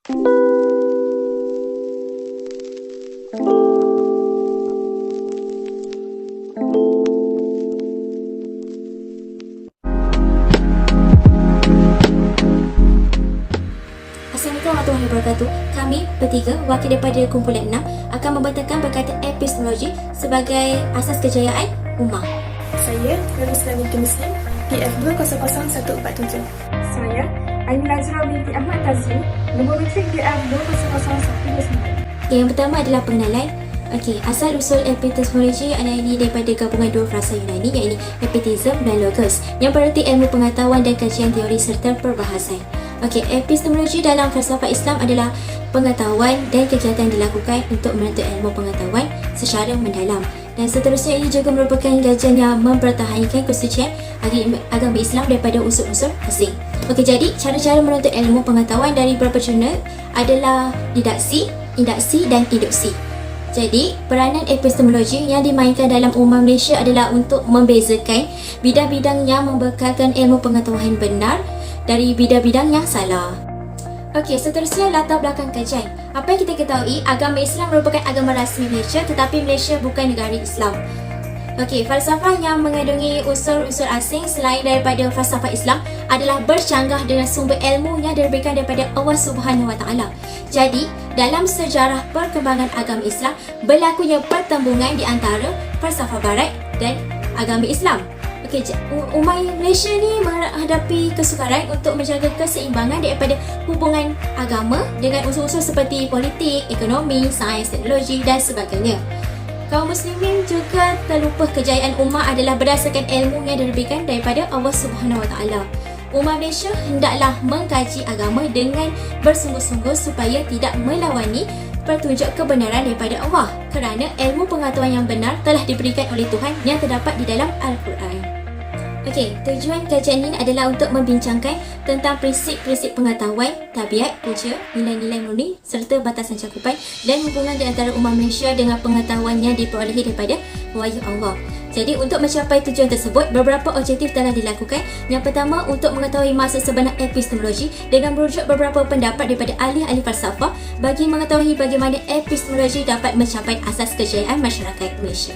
Assalamualaikum warahmatullahi wabarakatuh. Kami bertiga, wakil daripada kumpulan 6, akan membentangkan berkaitan epistemologi sebagai asas kejayaan ummah. Saya, Nurul Islami Muslim, PF 200147. Saya, Aini Nazra binti Ahmad Tazli, nombor metrik DF 200129. Yang pertama adalah pengenalan. Asal-usul epistemologi adalah ini daripada gabungan dua frasa Yunani, iaitu epitism dan logos, yang berarti ilmu pengetahuan dan kajian teori serta perbahasan. Epistemologi dalam falsafah Islam adalah pengetahuan dan kegiatan dilakukan untuk menuntut ilmu pengetahuan secara mendalam. Dan seterusnya, ini juga merupakan kajian yang mempertahankan kesucian agama Islam daripada unsur-unsur asing. Jadi cara-cara menuntut ilmu pengetahuan dari beberapa jurnal adalah didaksi, induksi dan induksi. Jadi, peranan epistemologi yang dimainkan dalam ummah Malaysia adalah untuk membezakan bidang-bidang yang membekalkan ilmu pengetahuan benar dari bidang-bidang yang salah. Seterusnya latar belakang kajian. Apa yang kita ketahui, agama Islam merupakan agama rasmi Malaysia, tetapi Malaysia bukan negara Islam. Falsafah yang mengandungi unsur-unsur asing selain daripada falsafah Islam adalah bercanggah dengan sumber ilmu yang diberikan daripada Allah Subhanahu Wa Taala. Jadi, dalam sejarah perkembangan agama Islam, berlakunya pertembungan di antara falsafah Barat dan agama Islam. Umat Malaysia ni menghadapi kesukaran untuk menjaga keseimbangan daripada hubungan agama dengan unsur-unsur seperti politik, ekonomi, sains, teknologi dan sebagainya. Kaum muslimin juga terlupa kejayaan ummah adalah berdasarkan ilmu yang diberikan daripada Allah Subhanahu Wa Taala. Umat Malaysia hendaklah mengkaji agama dengan bersungguh-sungguh supaya tidak melawani petunjuk kebenaran daripada Allah, kerana ilmu pengetahuan yang benar telah diberikan oleh Tuhan yang terdapat di dalam Al-Quran. Tujuan kajian ini adalah untuk membincangkan tentang prinsip-prinsip pengetahuan, tabiat, punca, nilai-nilai murni serta batasan cakupan dan hubungan di antara umat Malaysia dengan pengetahuan yang diperolehi daripada wahyu Allah. Jadi, untuk mencapai tujuan tersebut, beberapa objektif telah dilakukan. Yang pertama, untuk mengetahui maksud sebenar epistemologi dengan merujuk beberapa pendapat daripada ahli-ahli falsafah bagi mengetahui bagaimana epistemologi dapat mencapai asas kejayaan masyarakat Malaysia.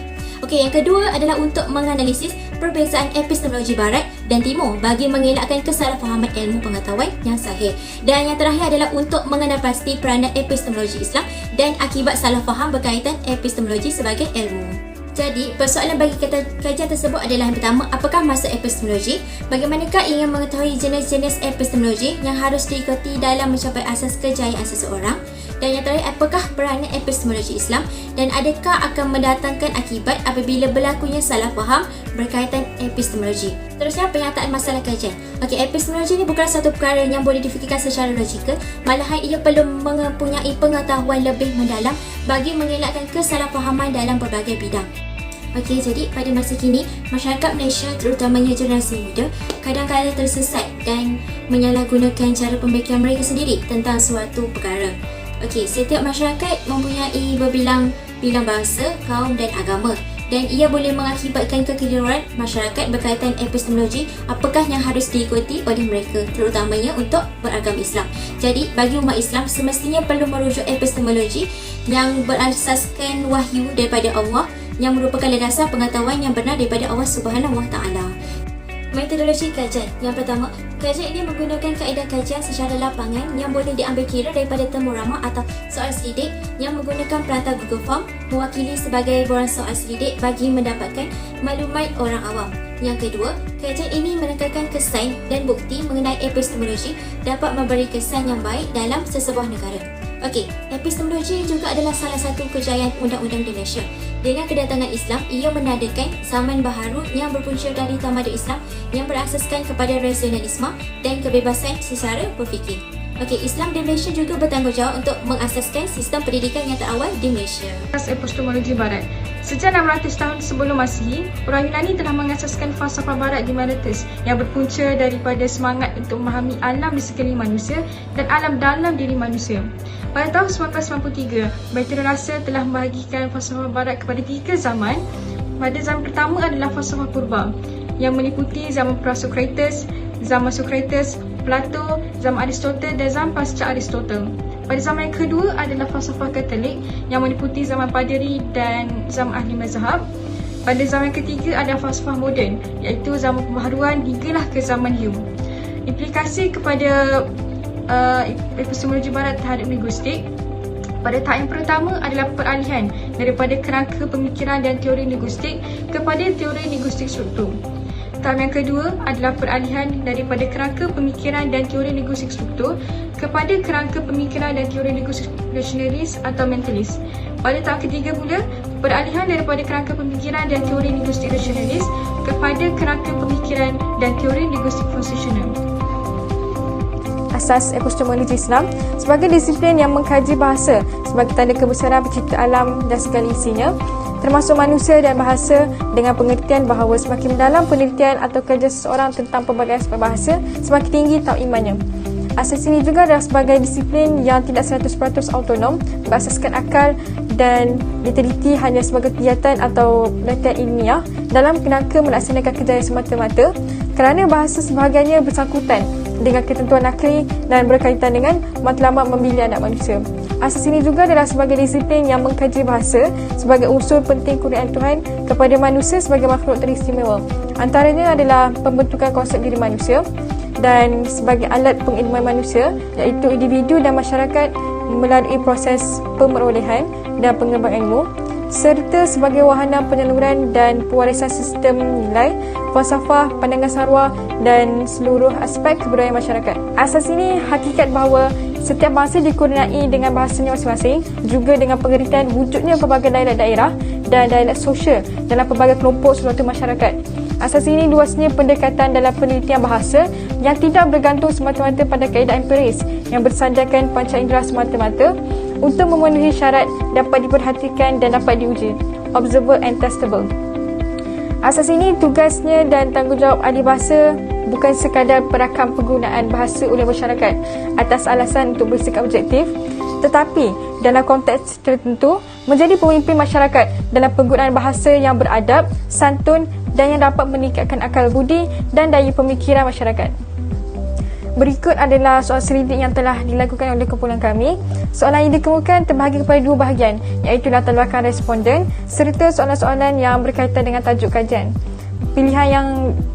Yang kedua adalah untuk menganalisis perbezaan epistemologi Barat dan Timur bagi mengelakkan kesalahfahaman ilmu pengetahuan yang sahih. Dan yang terakhir adalah untuk mengenal pasti peranan epistemologi Islam dan akibat salah faham berkaitan epistemologi sebagai ilmu. Jadi, persoalan bagi kajian tersebut adalah yang pertama, apakah maksud epistemologi? Bagaimanakah ingin mengetahui jenis-jenis epistemologi yang harus diikuti dalam mencapai asas kejayaan seseorang? Dan yang terakhir, apakah peranan epistemologi Islam dan adakah akan mendatangkan akibat apabila berlakunya salah faham berkaitan epistemologi? Terusnya, penyataan masalah kajian. Epistemologi ini bukan satu perkara yang boleh difikirkan secara logikal, malahan ia perlu mempunyai pengetahuan lebih mendalam bagi mengelakkan kesalahfahaman dalam berbagai bidang. Jadi pada masa kini, masyarakat Malaysia terutamanya generasi muda kadang-kadang tersesat dan menyalahgunakan cara pemikiran mereka sendiri tentang suatu perkara. Setiap masyarakat mempunyai berbilang bangsa, kaum dan agama, dan ia boleh mengakibatkan kekeliruan masyarakat berkaitan epistemologi apakah yang harus diikuti oleh mereka, terutamanya untuk beragama Islam. Jadi, bagi umat Islam semestinya perlu merujuk epistemologi yang berasaskan wahyu daripada Allah yang merupakan landasan pengetahuan yang benar daripada Allah Subhanahu Wa Taala. Metodologi kajian. Yang pertama, kajian ini menggunakan kaedah kajian secara lapangan yang boleh diambil kira daripada temu ramah atau soal selidik yang menggunakan perantar Google Form mewakili sebagai borang soal selidik bagi mendapatkan maklumat orang awam. Yang kedua, kajian ini menekankan kesan dan bukti mengenai epistemologi dapat memberi kesan yang baik dalam sesebuah negara. Epistemologi juga adalah salah satu kejayaan undang-undang di Malaysia. Dengan kedatangan Islam, ia menandakan zaman baharu yang berpunca dari tamadun Islam yang berasaskan kepada rasionalisme dan kebebasan secara berfikir. Islam di Malaysia juga bertanggungjawab untuk mengasaskan sistem pendidikan yang terawal di Malaysia. Epistemologi Barat. Sejak 600 tahun sebelum Masihi, orang Yunani telah mengasaskan falsafah Barat di Miletus yang berpunca daripada semangat untuk memahami alam di sekeliling manusia dan alam dalam diri manusia. Pada tahun 1993, Baitul Rasa telah membahagikan falsafah Barat kepada 3 zaman. Pada zaman pertama adalah falsafah purba yang meliputi zaman pra-Sokrates, zaman Sokrates, Plato zaman Aristotle dan zaman pasca Aristotle. Pada zaman yang kedua adalah falsafah Katolik yang meliputi zaman Paderi dan zaman ahli mazhab. Pada zaman yang ketiga adalah falsafah moden, iaitu zaman pembaharuan hinggalah ke zaman Hume. Implikasi kepada epistemologi barat terhadap linguistik. Pada tahap yang pertama adalah peralihan daripada kerangka pemikiran dan teori linguistik kepada teori linguistik struktur. Tahap yang kedua adalah peralihan daripada kerangka pemikiran dan teori linguistik struktur kepada kerangka pemikiran dan teori linguistik rasionalis atau mentalis. Pada tahap ketiga pula, peralihan daripada kerangka pemikiran dan teori linguistik rasionalis kepada kerangka pemikiran dan teori linguistik konstitusional. Asas epistemologi Islam sebagai disiplin yang mengkaji bahasa sebagai tanda kebesaran pencipta alam dan segala isinya, termasuk manusia dan bahasa, dengan pengertian bahawa semakin mendalam penelitian atau kerja seseorang tentang pelbagai aspek bahasa, semakin tinggi tahap imannya. Asas ini juga adalah sebagai disiplin yang tidak 100% autonom, berasaskan akal dan diteliti hanya sebagai kegiatan atau penelitian ilmiah dalam kerangka melaksanakan kerjaya semata-mata, kerana bahasa sebahagiannya bersangkutan dengan ketentuan nakli dan berkaitan dengan matlamat memilih anak manusia. Asas ini juga adalah sebagai disiplin yang mengkaji bahasa sebagai unsur penting kurniaan Tuhan kepada manusia sebagai makhluk teristimewa. Antaranya adalah pembentukan konsep diri manusia dan sebagai alat pengilmuan manusia, iaitu individu dan masyarakat melalui proses pemerolehan dan pengembangan ilmu, serta sebagai wahana penyaluran dan pewarisan sistem nilai, falsafah, pandangan sarwa dan seluruh aspek kebudayaan masyarakat. Asas ini hakikat bahawa setiap bangsa dikurniai dengan bahasanya masing-masing, juga dengan pengertian wujudnya pelbagai dialek daerah dan dialek sosial dalam pelbagai kelompok suatu masyarakat. Asas ini luasnya pendekatan dalam penelitian bahasa yang tidak bergantung semata-mata pada kaedah empiris yang bersandarkan panca indera semata-mata untuk memenuhi syarat dapat diperhatikan dan dapat diuji, observable and testable. Asas ini tugasnya dan tanggungjawab ahli bahasa bukan sekadar perakam penggunaan bahasa oleh masyarakat atas alasan untuk bersikap objektif, tetapi dalam konteks tertentu menjadi pemimpin masyarakat dalam penggunaan bahasa yang beradab, santun dan yang dapat meningkatkan akal budi dan daya pemikiran masyarakat. Berikut adalah soalan selidik yang telah dilakukan oleh kumpulan kami. Soalan yang dikemukakan terbahagi kepada dua bahagian, iaitu latar belakang responden serta soalan-soalan yang berkaitan dengan tajuk kajian. Pilihan yang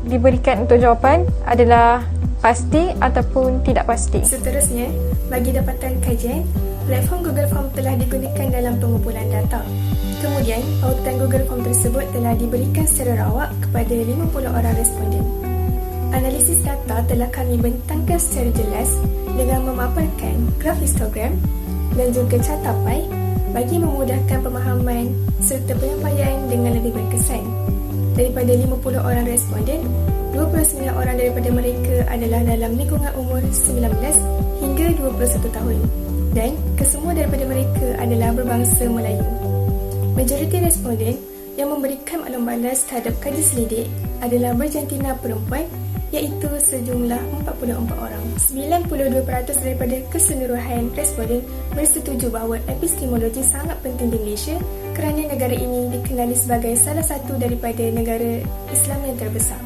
diberikan untuk jawapan adalah pasti ataupun tidak pasti. Seterusnya, bagi dapatan kajian, platform Google Form telah digunakan dalam pengumpulan data. Kemudian, pautan Google Form tersebut telah diberikan secara rawak kepada 50 orang responden. Analisis data telah kami bentangkan secara jelas dengan memaparkan graf histogram dan juga cartapai bagi memudahkan pemahaman serta penyampaian dengan lebih berkesan. Daripada 50 orang responden, 29 orang daripada mereka adalah dalam lingkungan umur 19 hingga 21 tahun dan kesemua daripada mereka adalah berbangsa Melayu. Majoriti responden yang memberikan maklum balas terhadap kaji selidik adalah berjantina perempuan, iaitu sejumlah 44 orang. 92% daripada keseluruhan responden bersetuju bahawa epistemologi sangat penting di Malaysia kerana negara ini dikenali sebagai salah satu daripada negara Islam yang terbesar.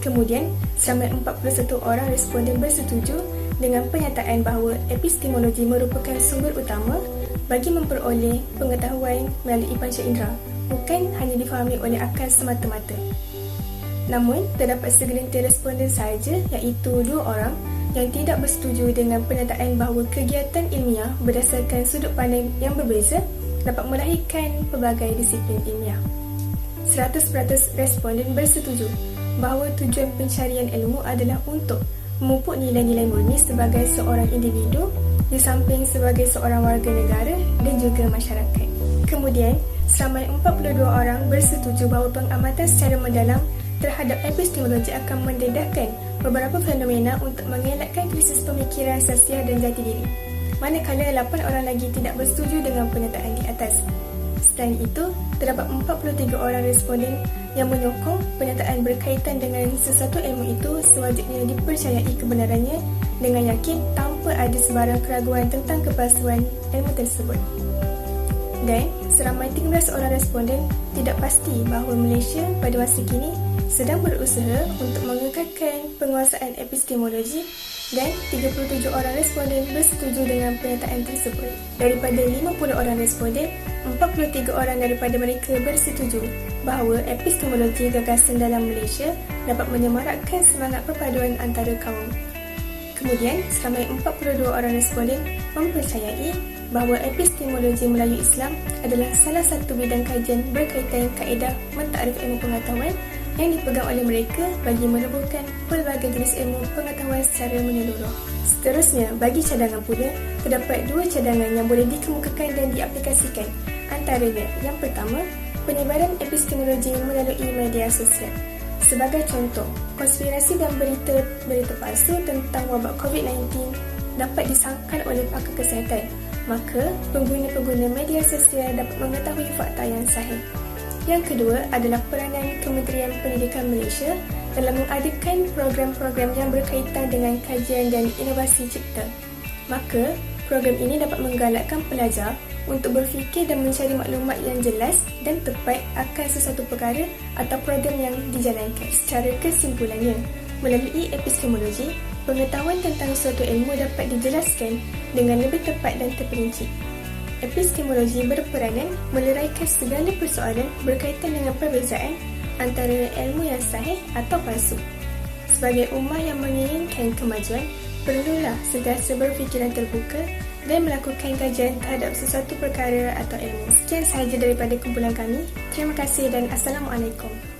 Kemudian, seramai 41 orang responden bersetuju dengan pernyataan bahawa epistemologi merupakan sumber utama bagi memperoleh pengetahuan melalui panca indera, bukan hanya difahami oleh akal semata-mata. Namun, terdapat segelintir responden sahaja, iaitu 2 orang yang tidak bersetuju dengan pernyataan bahawa kegiatan ilmiah berdasarkan sudut pandang yang berbeza dapat melahirkan pelbagai disiplin ilmiah. 100% responden bersetuju bahawa tujuan pencarian ilmu adalah untuk memupuk nilai-nilai murni sebagai seorang individu di samping sebagai seorang warga negara dan juga masyarakat. Kemudian, seramai 42 orang bersetuju bahawa pengamatan secara mendalam terhadap epistemologi akan mendedahkan beberapa fenomena untuk mengelakkan krisis pemikiran sosial dan jati diri. Manakala 8 orang lagi tidak bersetuju dengan pernyataan di atas. Selain itu, terdapat 43 orang responden yang menyokong pernyataan berkaitan dengan sesuatu ilmu itu sewajibnya dipercayai kebenarannya dengan yakin tanpa ada sebarang keraguan tentang kepalsuan ilmu tersebut. Dan seramai 13 orang responden tidak pasti bahawa Malaysia pada masa kini sedang berusaha untuk mengekalkan penguasaan epistemologi dan 37 orang responden bersetuju dengan pernyataan tersebut. Daripada 50 orang responden, 43 orang daripada mereka bersetuju bahawa epistemologi gagasan dalam Malaysia dapat menyemarakkan semangat perpaduan antara kaum. Kemudian, seramai 42 orang responden mempercayai bahawa epistemologi Melayu Islam adalah salah satu bidang kajian berkaitan kaedah mentakrif ilmu pengetahuan yang dipegang oleh mereka bagi menubuhkan pelbagai jenis ilmu pengetahuan secara menyeluruh. Seterusnya, bagi cadangan pula, terdapat 2 cadangan yang boleh dikemukakan dan diaplikasikan. Antaranya, yang pertama, penyebaran epistemologi melalui media sosial. Sebagai contoh, konspirasi dan berita palsu tentang wabak COVID-19 dapat disangkal oleh pakar kesihatan, maka pengguna-pengguna media sosial dapat mengetahui fakta yang sahih. Yang kedua adalah peranan Kementerian Pendidikan Malaysia dalam mengadakan program-program yang berkaitan dengan kajian dan inovasi cipta. Maka, program ini dapat menggalakkan pelajar untuk berfikir dan mencari maklumat yang jelas dan tepat akan sesuatu perkara atau program yang dijalankan. Secara kesimpulannya, melalui epistemologi, pengetahuan tentang suatu ilmu dapat dijelaskan dengan lebih tepat dan terperinci. Epistemologi berperanan meleraikan segala persoalan berkaitan dengan perbezaan antara ilmu yang sahih atau palsu. Sebagai ummah yang menginginkan kemajuan, perlulah sentiasa berfikiran terbuka dan melakukan kajian terhadap sesuatu perkara atau ilmu. Sekian sahaja daripada kumpulan kami. Terima kasih dan Assalamualaikum.